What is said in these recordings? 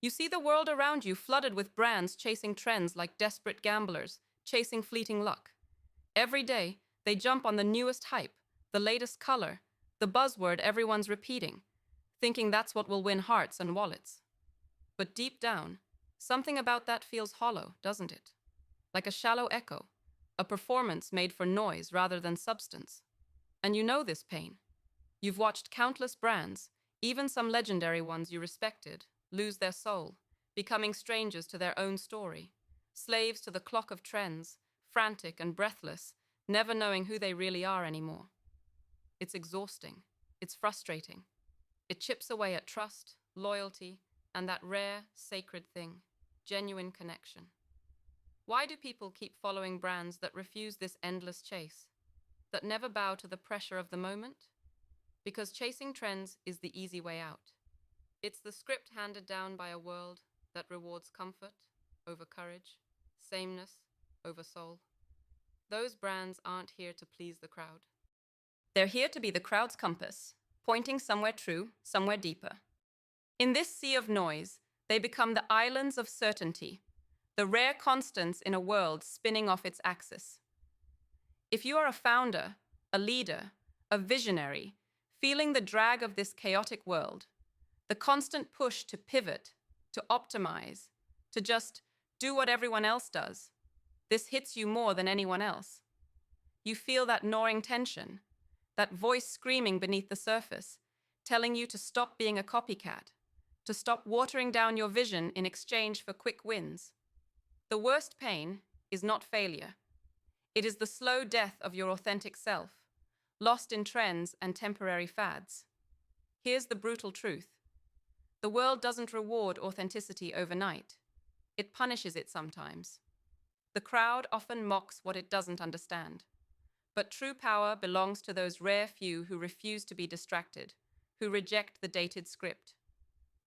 You see the world around you flooded with brands chasing trends like desperate gamblers, chasing fleeting luck. Every day, they jump on the newest hype, the latest color, the buzzword everyone's repeating, thinking that's what will win hearts and wallets. But deep down, something about that feels hollow, doesn't it? Like a shallow echo, a performance made for noise rather than substance. And you know this pain. You've watched countless brands, even some legendary ones you respected, lose their soul, becoming strangers to their own story, slaves to the clock of trends, frantic and breathless, never knowing who they really are anymore. It's exhausting. It's frustrating. It chips away at trust, loyalty, and that rare, sacred thing, genuine connection. Why do people keep following brands that refuse this endless chase, that never bow to the pressure of the moment? Because chasing trends is the easy way out. It's the script handed down by a world that rewards comfort over courage, sameness over soul. Those brands aren't here to please the crowd. They're here to be the crowd's compass, pointing somewhere true, somewhere deeper. In this sea of noise, they become the islands of certainty, the rare constants in a world spinning off its axis. If you are a founder, a leader, a visionary, feeling the drag of this chaotic world, the constant push to pivot, to optimize, to just do what everyone else does, this hits you more than anyone else. You feel that gnawing tension, that voice screaming beneath the surface, telling you to stop being a copycat, to stop watering down your vision in exchange for quick wins. The worst pain is not failure. It is the slow death of your authentic self, lost in trends and temporary fads. Here's the brutal truth. The world doesn't reward authenticity overnight. It punishes it sometimes. The crowd often mocks what it doesn't understand. But true power belongs to those rare few who refuse to be distracted, who reject the dated script.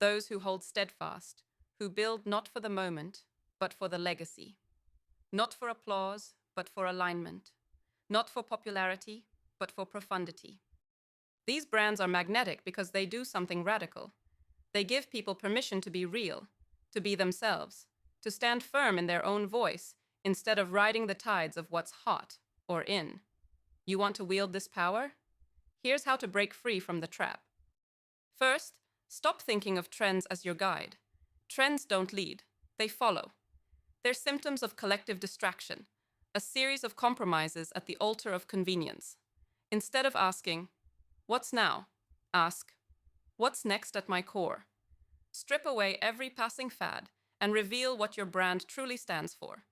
Those who hold steadfast, who build not for the moment, but for the legacy. Not for applause, but for alignment. Not for popularity, but for profundity. These brands are magnetic because they do something radical. They give people permission to be real, to be themselves, to stand firm in their own voice instead of riding the tides of what's hot or in. You want to wield this power? Here's how to break free from the trap. First, stop thinking of trends as your guide. Trends don't lead, they follow. They're symptoms of collective distraction, a series of compromises at the altar of convenience. Instead of asking, "What's now?" ask, "What's next at my core?" Strip away every passing fad and reveal what your brand truly stands for.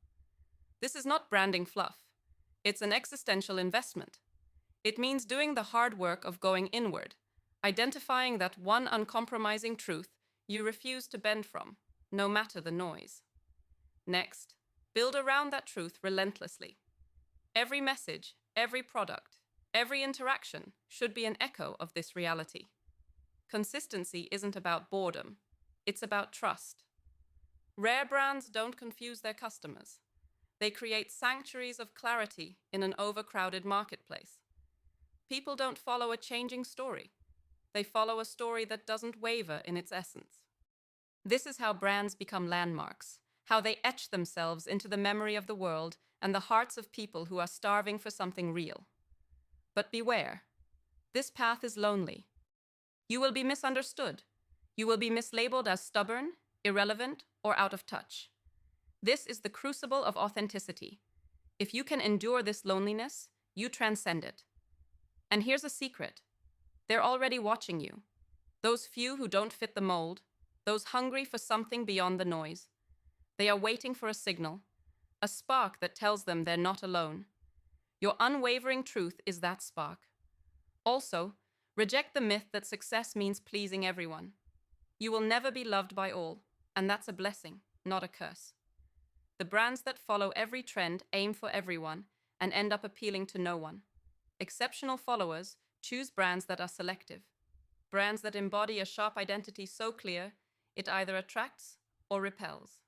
This is not branding fluff. It's an existential investment. It means doing the hard work of going inward, identifying that one uncompromising truth you refuse to bend from, no matter the noise. Next, build around that truth relentlessly. Every message, every product, every interaction should be an echo of this reality. Consistency isn't about boredom. It's about trust. Rare brands don't confuse their customers. They create sanctuaries of clarity in an overcrowded marketplace. People don't follow a changing story. They follow a story that doesn't waver in its essence. This is how brands become landmarks, how they etch themselves into the memory of the world and the hearts of people who are starving for something real. But beware, this path is lonely. You will be misunderstood. You will be mislabeled as stubborn, irrelevant, or out of touch. This is the crucible of authenticity. If you can endure this loneliness, you transcend it. And here's a secret. They're already watching you. Those few who don't fit the mold, those hungry for something beyond the noise. They are waiting for a signal, a spark that tells them they're not alone. Your unwavering truth is that spark. Also, reject the myth that success means pleasing everyone. You will never be loved by all, and that's a blessing, not a curse. The brands that follow every trend aim for everyone and end up appealing to no one. Exceptional followers choose brands that are selective, brands that embody a sharp identity so clear it either attracts or repels.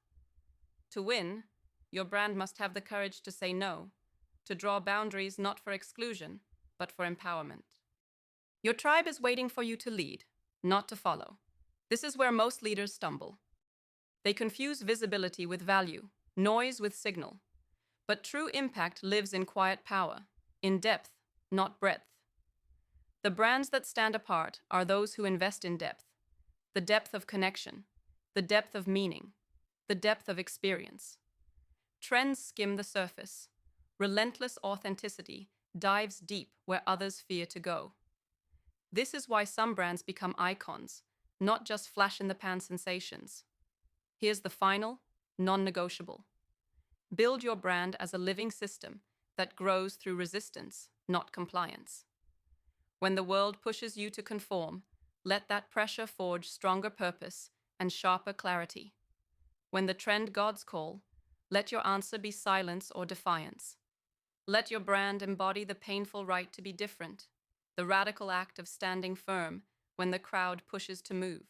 To win, your brand must have the courage to say no, to draw boundaries not for exclusion, but for empowerment. Your tribe is waiting for you to lead, not to follow. This is where most leaders stumble. They confuse visibility with value, noise with signal. But true impact lives in quiet power, in depth, not breadth. The brands that stand apart are those who invest in depth, the depth of connection, the depth of meaning, the depth of experience. Trends skim the surface. Relentless authenticity dives deep where others fear to go. This is why some brands become icons, not just flash in the pan sensations. Here's the final, non negotiable. Build your brand as a living system that grows through resistance, not compliance. When the world pushes you to conform, let that pressure forge stronger purpose and sharper clarity. When the trend gods call, let your answer be silence or defiance. Let your brand embody the painful right to be different, the radical act of standing firm when the crowd pushes to move.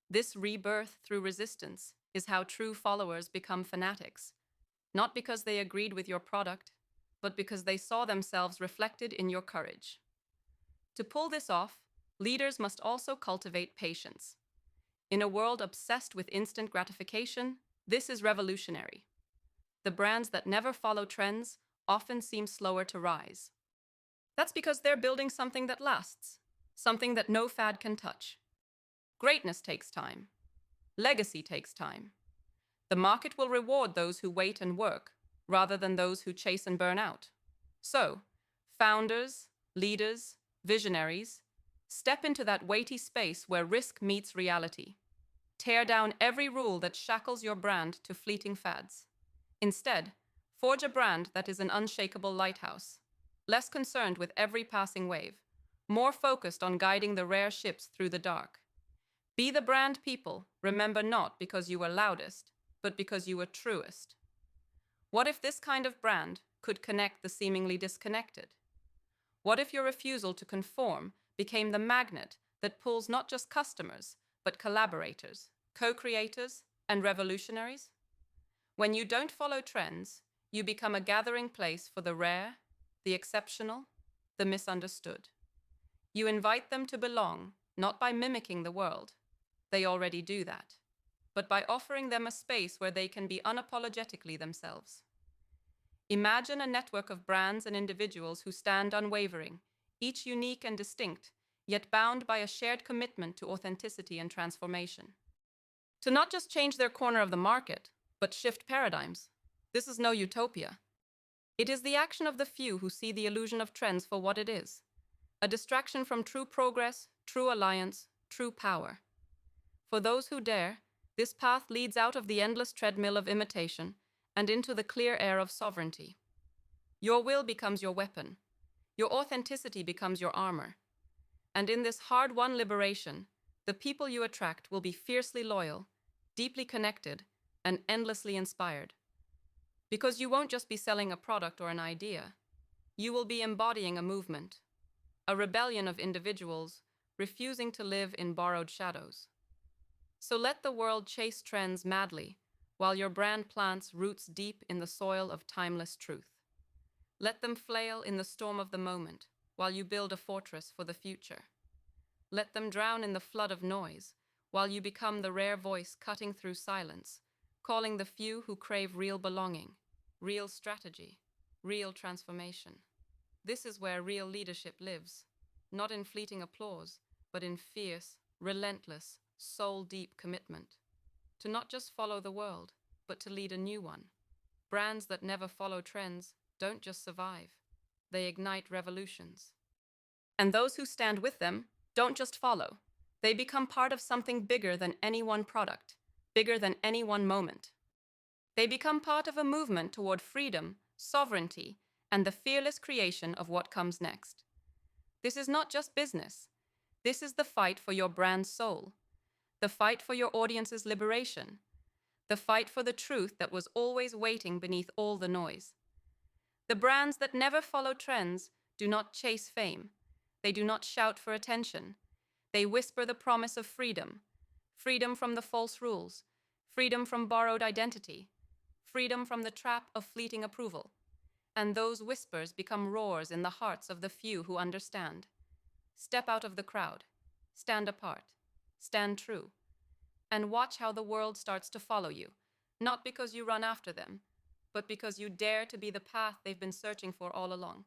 This rebirth through resistance is how true followers become fanatics, not because they agreed with your product, but because they saw themselves reflected in your courage. To pull this off, leaders must also cultivate patience. In a world obsessed with instant gratification, this is revolutionary. The brands that never follow trends often seem slower to rise. That's because they're building something that lasts, something that no fad can touch. Greatness takes time. Legacy takes time. The market will reward those who wait and work, rather than those who chase and burn out. So, founders, leaders, visionaries, step into that weighty space where risk meets reality. Tear down every rule that shackles your brand to fleeting fads. Instead, forge a brand that is an unshakable lighthouse, less concerned with every passing wave, more focused on guiding the rare ships through the dark. Be the brand people remember not because you were loudest, but because you were truest. What if this kind of brand could connect the seemingly disconnected? What if your refusal to conform became the magnet that pulls not just customers, but collaborators, co-creators, and revolutionaries? When you don't follow trends, you become a gathering place for the rare, the exceptional, the misunderstood. You invite them to belong, not by mimicking the world. They already do that. But by offering them a space where they can be unapologetically themselves. Imagine a network of brands and individuals who stand unwavering, each unique and distinct, yet bound by a shared commitment to authenticity and transformation. To not just change their corner of the market, but shift paradigms. This is no utopia. It is the action of the few who see the illusion of trends for what it is, a distraction from true progress, true alliance, true power. For those who dare, this path leads out of the endless treadmill of imitation and into the clear air of sovereignty. Your will becomes your weapon. Your authenticity becomes your armor. And in this hard-won liberation, the people you attract will be fiercely loyal, deeply connected, and endlessly inspired. Because you won't just be selling a product or an idea. You will be embodying a movement, a rebellion of individuals refusing to live in borrowed shadows. So let the world chase trends madly, while your brand plants roots deep in the soil of timeless truth. Let them flail in the storm of the moment, while you build a fortress for the future. Let them drown in the flood of noise, while you become the rare voice cutting through silence, calling the few who crave real belonging, real strategy, real transformation. This is where real leadership lives, not in fleeting applause, but in fierce, relentless, soul-deep commitment. To not just follow the world, but to lead a new one. Brands that never follow trends don't just survive, they ignite revolutions. And those who stand with them don't just follow, they become part of something bigger than any one product, bigger than any one moment. They become part of a movement toward freedom, sovereignty, and the fearless creation of what comes next. This is not just business. This is the fight for your brand's soul, the fight for your audience's liberation, the fight for the truth that was always waiting beneath all the noise. The brands that never follow trends do not chase fame. They do not shout for attention. They whisper the promise of freedom, freedom from the false rules, freedom from borrowed identity, freedom from the trap of fleeting approval. And those whispers become roars in the hearts of the few who understand. Step out of the crowd. Stand apart. Stand true. and watch how the world starts to follow you, not because you run after them, but because you dare to be the path they've been searching for all along.